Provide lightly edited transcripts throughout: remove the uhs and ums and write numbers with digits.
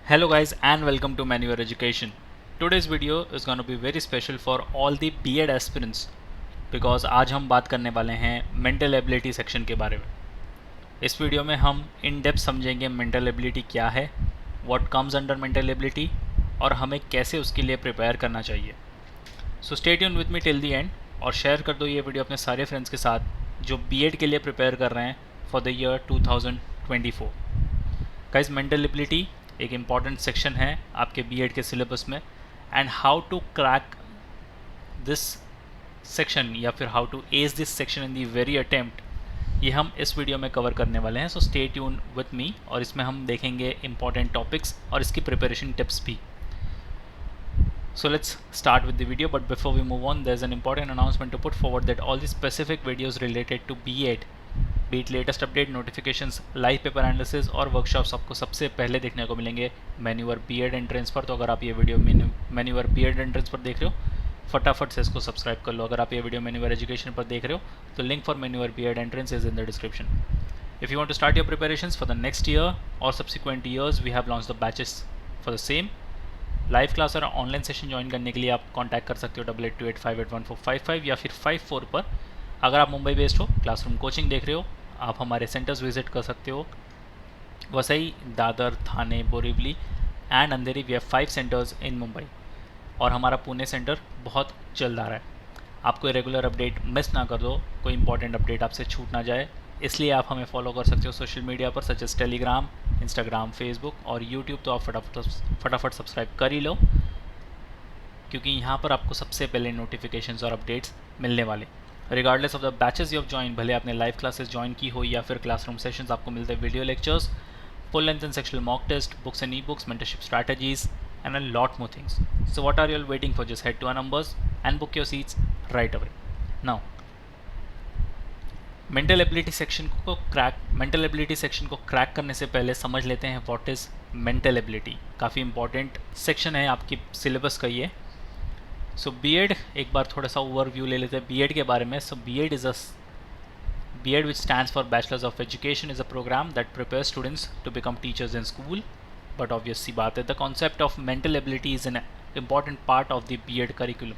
Hello guys and welcome to Manual Education. Today's video is going to be very special for all the B.Ed aspirants because आज हम बात करने वाले हैं mental ability section के बारे में। इस वीडियो में हम इन डेप्थ समझेंगे मेंटल एबिलिटी क्या है, what comes under mental ability और हमें कैसे उसके लिए प्रिपेयर करना चाहिए। सो stay tune with me till the end और शेयर कर दो ये वीडियो अपने सारे फ्रेंड्स के साथ जो B.Ed के लिए प्रिपेयर कर रहे हैं for the year 2024। Guys, mental ability एक इम्पॉर्टेंट सेक्शन है आपके B.Ed के सिलेबस में and how to crack this section या फिर how to ace this section in the very attempt, ये हम इस वीडियो में कवर करने वाले हैं। So stay tuned with me और इसमें हम देखेंगे इंपॉर्टेंट टॉपिक्स और इसकी प्रिपरेशन टिप्स भी। So let's start with the video, but before we move on, there's an important announcement to put forward that all the specific videos related to B.Ed, be it latest update, notifications, live paper analysis और workshops आपको सबसे पहले देखने को मिलेंगे मेन्यूवर B.Ed entrance पर। तो अगर आप ये वीडियो मेन्यूवर B.Ed एंट्रेंस पर देख रहे हो, फटाफट से इसको सब्सक्राइब कर लो। अगर आप ये वीडियो मेन्यूवर एजुकेशन पर देख रहे हो तो लिंक फॉर मेन्यूवर B.Ed entrance is in the description. If you want to start your preparations for the next year or subsequent years, we have launched the batches for the same। Live class और online session join करने के लिए आप contact कर सकते हो 8828581455 या फिर 54 पर। अगर आप मुंबई बेस्ड हो, क्लासरूम कोचिंग देख रहे हो, आप हमारे सेंटर्स विजिट कर सकते हो। Vasai, Dadar, Thane, Borivali and Andheri, we have 5 centres in Mumbai और हमारा पुणे सेंटर बहुत जल्द आ रहा है। आपको रेगुलर अपडेट मिस ना कर दो, कोई इंपॉर्टेंट अपडेट आपसे छूट ना जाए, इसलिए आप हमें फॉलो कर सकते हो सोशल मीडिया पर such as Telegram, Instagram, Facebook और यूट्यूब। तो आप फटाफट सब्सक्राइब कर ही लो क्योंकि यहाँ पर आपको सबसे पहले नोटिफिकेशंस और अपडेट्स मिलने वाले। Regardless of the batches you have join, भले आपने लाइव क्लासेस ज्वाइन की हो या फिर क्लासरूम सेशंस, आपको मिलते हैं video lectures, full length and sectional mock test, books and e books, mentorship strategies and a lot more things. So what are you all waiting for? Just head to our numbers and book your seats right away. Now, mental ability section को crack करने से पहले समझ लेते हैं what is mental ability. काफ़ी important section है आपकी सिलेबस का ये। सो B.Ed, एक बार थोड़ा सा ओवरव्यू ले लेते हैं B.Ed के बारे में। सो B.Ed which stands for Bachelors of Education is a program that prepares students to become teachers in school. But obvious सी बात है, the concept of mental ability is an important part of the B.Ed curriculum,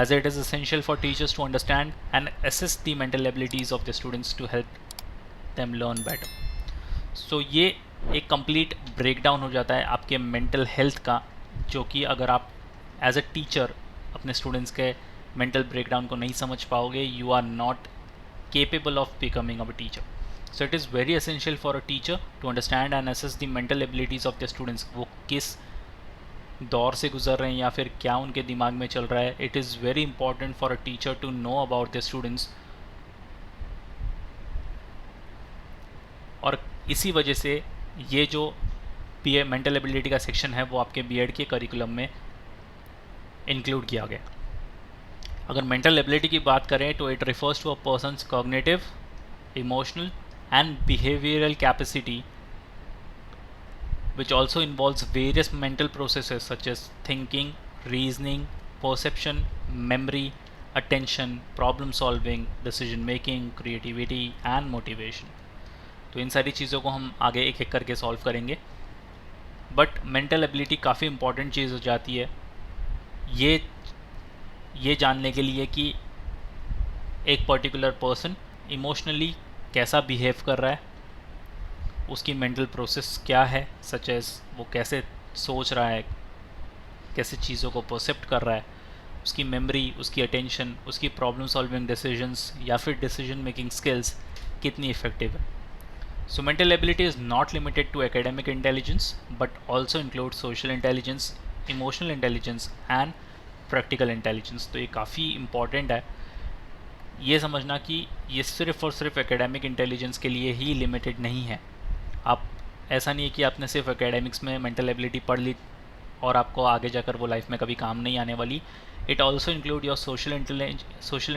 as it is essential for teachers to understand and assess the mental abilities of the students to help them learn better. So ये एक complete breakdown हो जाता है आपके mental health का, जो कि अगर आप एज अ टीचर अपने स्टूडेंट्स के मेंटल ब्रेकडाउन को नहीं समझ पाओगे, you are not capable of becoming a teacher. So it is very essential for a teacher to understand and assess the mental abilities of their students. वो किस दौर से गुजर रहे हैं या फिर क्या उनके दिमाग में चल रहा है। It is very important for a teacher to know about the students, और इसी वजह से ये जो मेंटल एबिलिटी का सेक्शन है वो आपके B.Ed के करिकुलम में इंक्लूड किया गया। अगर मेंटल एबिलिटी की बात करें तो it refers to a person's cognitive, emotional and behavioral capacity, which also involves various mental processes such as thinking, reasoning, perception, memory, attention, problem solving, decision making, creativity and motivation. तो इन सारी चीज़ों को हम आगे एक एक करके सॉल्व करेंगे। बट मेंटल एबिलिटी काफ़ी इंपॉर्टेंट चीज़ हो जाती है ये जानने के लिए कि एक पर्टिकुलर पर्सन इमोशनली कैसा बिहेव कर रहा है, उसकी मेंटल प्रोसेस क्या है, सच एज वो कैसे सोच रहा है, कैसे चीज़ों को परसेप्ट कर रहा है, उसकी मेमोरी, उसकी अटेंशन, उसकी प्रॉब्लम सॉल्विंग डिसीजंस या फिर डिसीजन मेकिंग स्किल्स कितनी इफेक्टिव है। So mental ability is not limited to academic intelligence but also include social intelligence, emotional intelligence and practical intelligence. तो ये काफ़ी इंपॉर्टेंट है ये समझना कि ये सिर्फ़ और सिर्फ एकेडमिक इंटेलिजेंस के लिए ही लिमिटेड नहीं है। आप ऐसा नहीं है कि आपने सिर्फ एकेडमिक्स में मेंटल एबिलिटी पढ़ ली और आपको आगे जाकर वो लाइफ में कभी काम नहीं आने वाली। It also include your social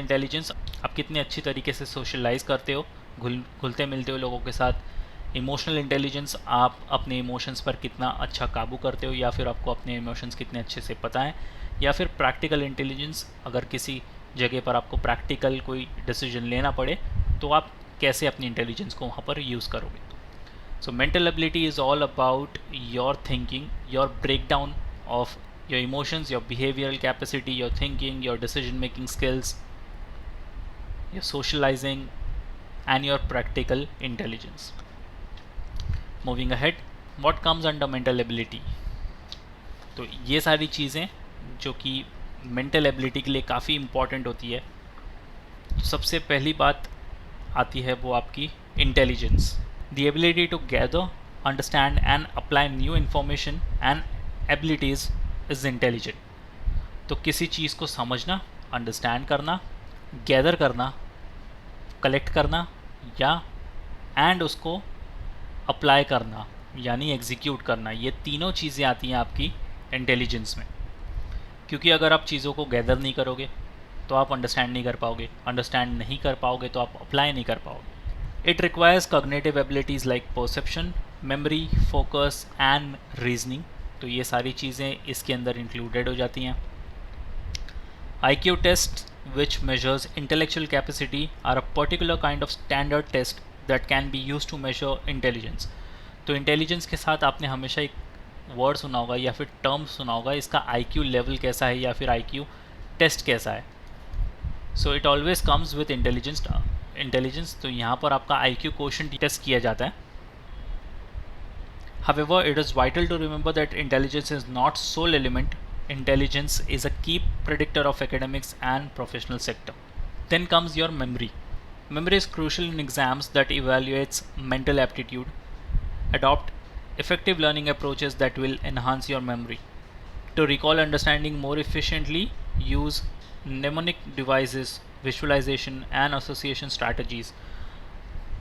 intelligence, आप कितने अच्छी तरीके से सोशलाइज करते हो, घुलते मिलते हो लोगों के साथ। इमोशनल इंटेलिजेंस, आप अपने इमोशंस पर कितना अच्छा काबू करते हो या फिर आपको अपने इमोशंस कितने अच्छे से पता है। या फिर प्रैक्टिकल इंटेलिजेंस, अगर किसी जगह पर आपको प्रैक्टिकल कोई डिसीजन लेना पड़े तो आप कैसे अपनी इंटेलिजेंस को वहाँ पर यूज़ करोगे। So mental ability is all about your thinking, your breakdown of your emotions, your behavioral capacity, your thinking, your decision making skills, your socializing, and your practical intelligence. Moving ahead, what comes under mental ability? तो ये सारी चीज़ें जो कि mental ability के लिए काफ़ी important होती है। तो सबसे पहली बात आती है वो आपकी intelligence, the ability to gather, understand and apply new information and abilities is intelligent. तो किसी चीज़ को समझना, अंडरस्टैंड करना, गैदर करना, कलेक्ट करना या एंड उसको अप्लाई करना यानी एग्जीक्यूट करना, ये तीनों चीज़ें आती हैं आपकी इंटेलिजेंस में। क्योंकि अगर आप चीज़ों को गैदर नहीं करोगे तो आप अंडरस्टैंड नहीं कर पाओगे, अंडरस्टैंड नहीं कर पाओगे तो आप अप्लाई नहीं कर पाओगे। It requires cognitive abilities like perception, memory, focus and reasoning. तो ये सारी चीज़ें इसके अंदर इंक्लूडेड हो जाती हैं। IQ tests, which measures intellectual capacity, are a particular kind of standard test that can be used to measure intelligence. तो इंटेलिजेंस के साथ आपने हमेशा एक वर्ड सुना होगा या फिर टर्म सुना होगा, इसका IQ लेवल कैसा है या फिर IQ टेस्ट कैसा है। So it always comes with intelligence. तो यहाँ पर आपका IQ क्वोशंट टेस्ट किया जाता है। However, it is vital to remember that intelligence is not sole element. Intelligence is a key predictor of academics and professional sector. Then comes your memory. Memory is crucial in exams that evaluates mental aptitude. Adopt effective learning approaches that will enhance your memory. To recall understanding more efficiently, use mnemonic devices, visualization and association strategies.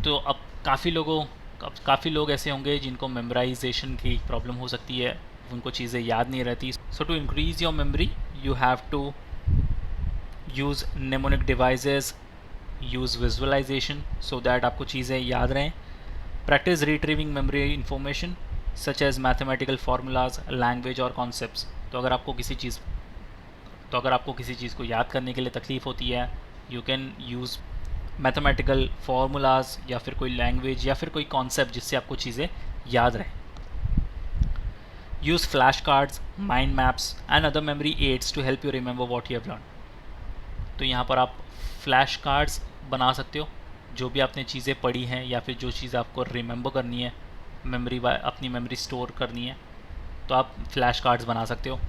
तो अब काफ़ी लोग ऐसे होंगे जिनको memorisation की problem हो सकती है, उनको चीज़ें याद नहीं रहती। So to increase your memory you have to use mnemonic devices, use visualisation so that आपको चीज़ें याद रहें। Practise retrieving memory information such as mathematical formulas, language और कॉन्सेप्ट्स। तो अगर आपको किसी चीज़ को याद करने के लिए तकलीफ़ होती है, you can use mathematical formulas या फिर कोई लैंग्वेज या फिर कोई कॉन्सेप्ट जिससे आपको चीज़ें याद रहें। Use flash cards, mind maps and other memory aids to help you remember what you have learn. तो यहाँ पर आप फ्लैश कार्ड्स बना सकते हो, जो भी आपने चीज़ें पढ़ी हैं या फिर जो चीज़ आपको रिमेंबर करनी है, अपनी मेमोरी स्टोर करनी है, तो आप फ्लैश कार्ड्स बना सकते हो।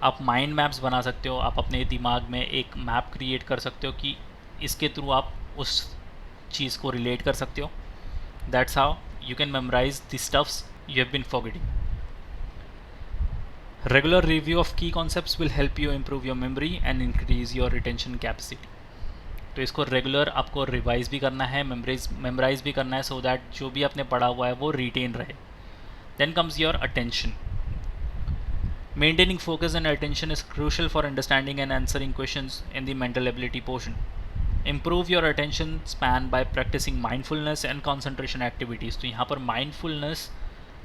आप माइंड मैप्स बना सकते हो, आप अपने दिमाग में एक मैप क्रिएट कर सकते हो कि इसके थ्रू आप उस चीज़ को रिलेट कर सकते हो। That's how you can memorise the stuffs you have been forgetting. Regular review of key concepts will help you improve your memory and increase your retention capacity. तो इसको रेगुलर आपको रिवाइज भी करना है, मेमोराइज भी करना है, सो दैट जो भी आपने पढ़ा हुआ है वो रिटेन रहे। Then comes your attention. Maintaining focus and attention is crucial for understanding and answering questions in the mental ability portion. Improve your attention span by practicing mindfulness and concentration activities. तो यहाँ पर mindfulness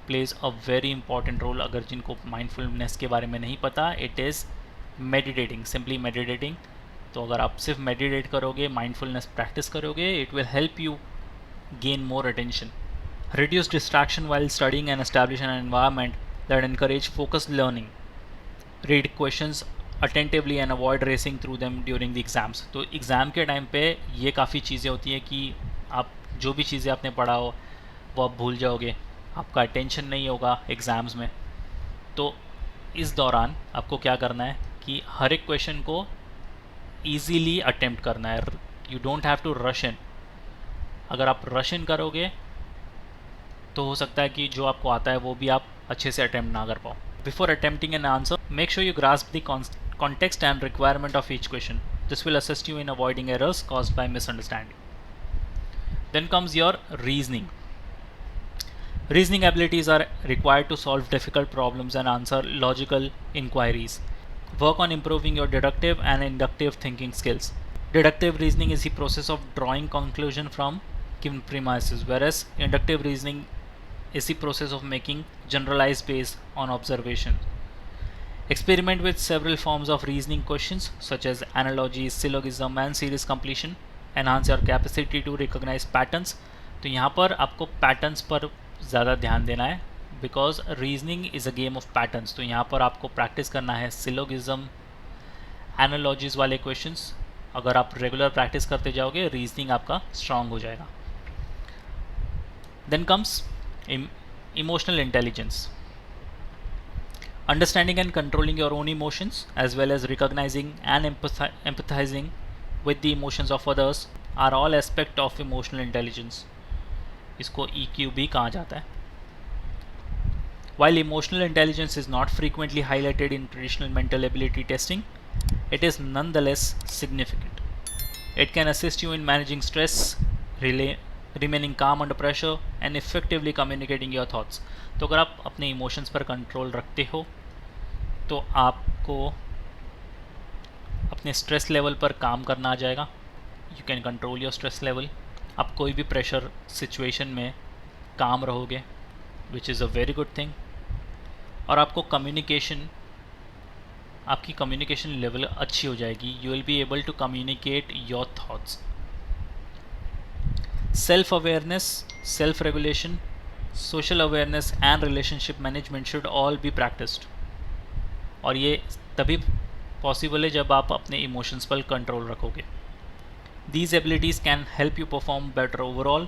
plays a very important role. अगर जिनको mindfulness के बारे में नहीं पता, it is meditating, simply meditating. तो अगर आप सिर्फ meditate करोगे, mindfulness practice करोगे, it will help you gain more attention. Reduce distraction while studying and establish an environment that encourage focused learning. Read questions attentively and avoid racing through them during the exams. तो exam के time पे ये काफ़ी चीज़ें होती हैं कि आप जो भी चीज़ें आपने पढ़ा हो वो आप भूल जाओगे, आपका अटेंशन नहीं होगा एग्ज़ाम्स में। तो इस दौरान आपको क्या करना है कि हर एक क्वेश्चन को ईजीली अटेम्प्ट करना है। You don't have to rush in. अगर आप रश इन करोगे तो हो सकता है कि जो आपको आता है वो भी आप अच्छे से अटेम्प्ट ना कर पाओ। Before attempting an answer, make sure you grasp the context and requirement of each question. This will assist you in avoiding errors caused by misunderstanding. Then comes your reasoning. Reasoning abilities are required to solve difficult problems and answer logical inquiries. Work on improving your deductive and inductive thinking skills. Deductive reasoning is the process of drawing conclusion from given premises, whereas inductive reasoning is the process of making generalized based on observation. Experiment with several forms of reasoning questions such as analogies, syllogism and series completion. Enhance your capacity to recognize patterns. तो यहाँ पर आपको patterns पर ज़्यादा ध्यान देना है, because reasoning is a game of patterns. तो यहाँ पर आपको प्रैक्टिस करना है सिलोगिज्म, एनालॉजीज वाले क्वेश्चंस। अगर आप रेगुलर प्रैक्टिस करते जाओगे, रीजनिंग आपका स्ट्रांग हो जाएगा। Then comes emotional intelligence, understanding and controlling your own emotions as well as recognizing and empathizing with the emotions of others are all aspect of emotional intelligence. इसको EQ भी कहा जाता है. While emotional intelligence is not frequently highlighted in traditional mental ability testing, it is nonetheless significant. It can assist you in managing stress, remaining calm under pressure and effectively communicating your thoughts. तो अगर आप अपने emotions पर control रखते हो तो आपको अपने स्ट्रेस लेवल पर काम करना आ जाएगा. You can control your stress level. आप कोई भी प्रेशर सिचुएशन में काम रहोगे, which is a very good thing. और आपको आपकी कम्युनिकेशन लेवल अच्छी हो जाएगी. You will be able to communicate your thoughts. Self awareness, self regulation, social awareness and relationship management should all be practised. और ये तभी पॉसिबल है जब आप अपने इमोशंस पर कंट्रोल रखोगे. These abilities can help you perform better overall,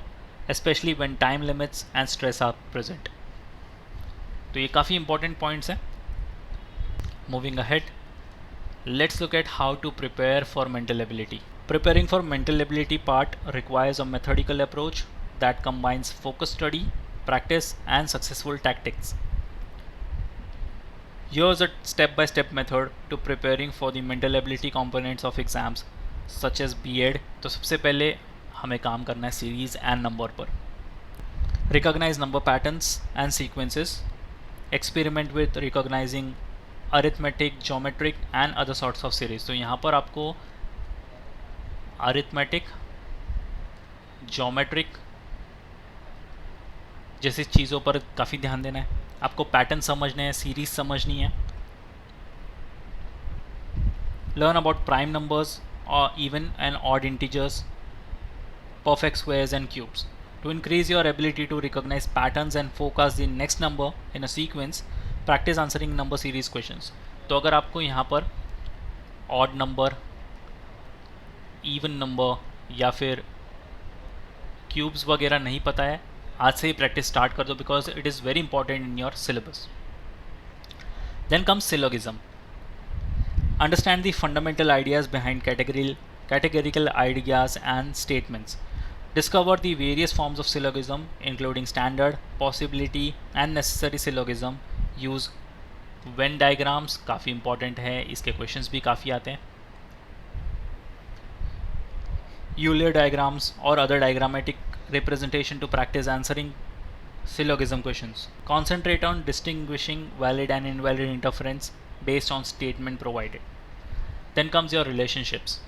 especially when time limits and stress are present. तो ये काफ़ी important points हैं. Moving ahead, let's look at how to prepare for mental ability. Preparing for mental ability part requires a methodical approach that combines focused study, practice, and successful tactics. Here's a step-by-step method to preparing for the mental ability components of exams such as B.Ed. तो सबसे पहले हमें काम करना है series and number पर. Recognize number patterns and sequences. Experiment with recognizing arithmetic, geometric and other sorts of series. तो यहाँ पर आपको arithmetic, geometric जैसी चीज़ों पर काफ़ी ध्यान देना है. आपको पैटर्न समझने हैं, सीरीज समझनी है. लर्न अबाउट प्राइम नंबर्स और even and odd integers, perfect squares and cubes. To increase your ability to recognise patterns and focus the next number in a sequence, practise answering number series questions. तो अगर आपको यहाँ पर odd number, even number या फिर cubes वगैरह नहीं पता है, आज से ही प्रैक्टिस स्टार्ट कर दो, because it is very important in your syllabus. Then comes syllogism. Understand the fundamental ideas behind categorical ideas and statements. Discover the various forms of syllogism, including standard, possibility, and necessary syllogism. Use Venn diagrams, काफ़ी important है, इसके questions भी काफ़ी आते हैं. Euler diagrams or other diagrammatic representation to practice answering syllogism questions. Concentrate on distinguishing valid and invalid interference based on statement provided. Then comes your relationships.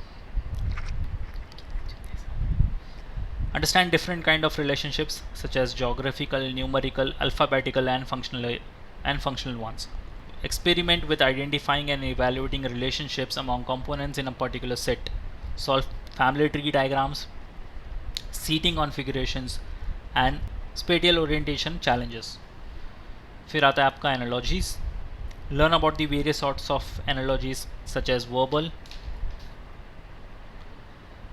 Understand different kind of relationships such as geographical, numerical, alphabetical and functional ones. Experiment with identifying and evaluating relationships among components in a particular set. Solve family tree diagrams, seating configurations and spatial orientation challenges. फिर आता है आपका analogies. Learn about the various sorts of analogies such as verbal,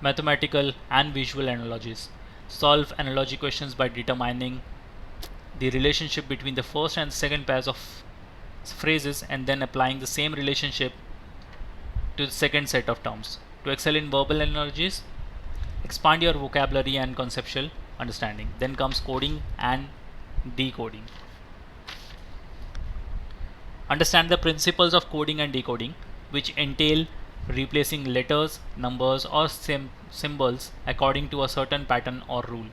mathematical and visual analogies. Solve analogy questions by determining the relationship between the first and second pairs of phrases and then applying the same relationship to the second set of terms. To excel in verbal analogies, expand your vocabulary and conceptual understanding. Then comes coding and decoding. Understand the principles of coding and decoding, which entail replacing letters, numbers or symbols according to a certain pattern or rule.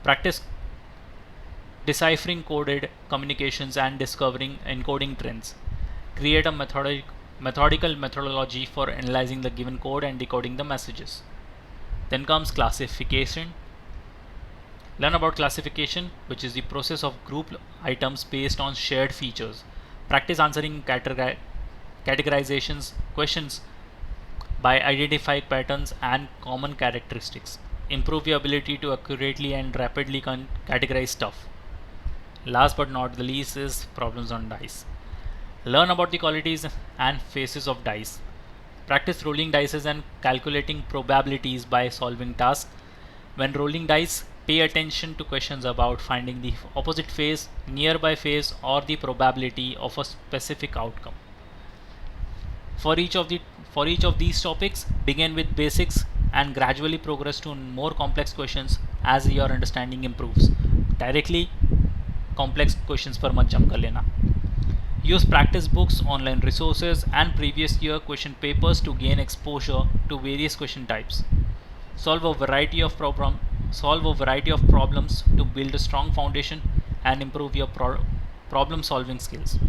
Practice deciphering coded communications and discovering encoding trends. Create a methodical methodology for analyzing the given code and decoding the messages. Then comes classification. Learn about classification, which is the process of group items based on shared features. Practice answering categorizations questions by identifying patterns and common characteristics. Improve your ability to accurately and rapidly categorize stuff. Last but not the least is problems on dice. Learn about the qualities and faces of dice. Practice rolling dice and calculating probabilities by solving tasks. When rolling dice, pay attention to questions about finding the opposite face, nearby face, or the probability of a specific outcome. For each of these topics, begin with basics and gradually progress to more complex questions as your understanding improves. Directly complex questions पर मत jump कर लेना. Use practice books, online resources, and previous year question papers to gain exposure to various question types. Solve a variety of problems to build a strong foundation and improve your problem solving skills.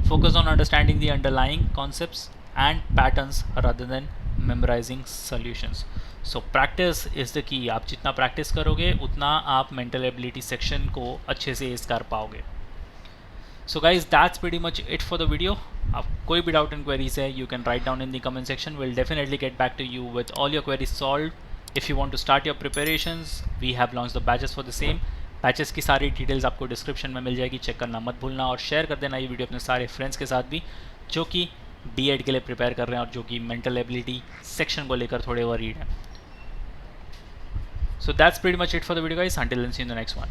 Focus on understanding the underlying concepts and patterns rather than memorizing solutions. So practice is the key. आप जितना practice करोगे उतना आप mental ability section को अच्छे से ace कर पाओगे. So guys, that's pretty much it for the video. आप कोई भी doubt and queries है, you can write down in the comment section. We'll definitely get back to you with all your queries solved. If you want to start your preparations, we have launched the batches for the same. Batches की सारी details आपको description में मिल जाएगी, check करना मत भूलना और share कर देना ये वीडियो अपने सारे फ्रेंड्स के साथ भी जो कि बीएड के लिए प्रिपेयर कर रहे हैं और जो कि मेंटल एबिलिटी सेक्शन को लेकर थोड़े वरीड हैं. So that's pretty much it for the video guys. Until then see in the next one.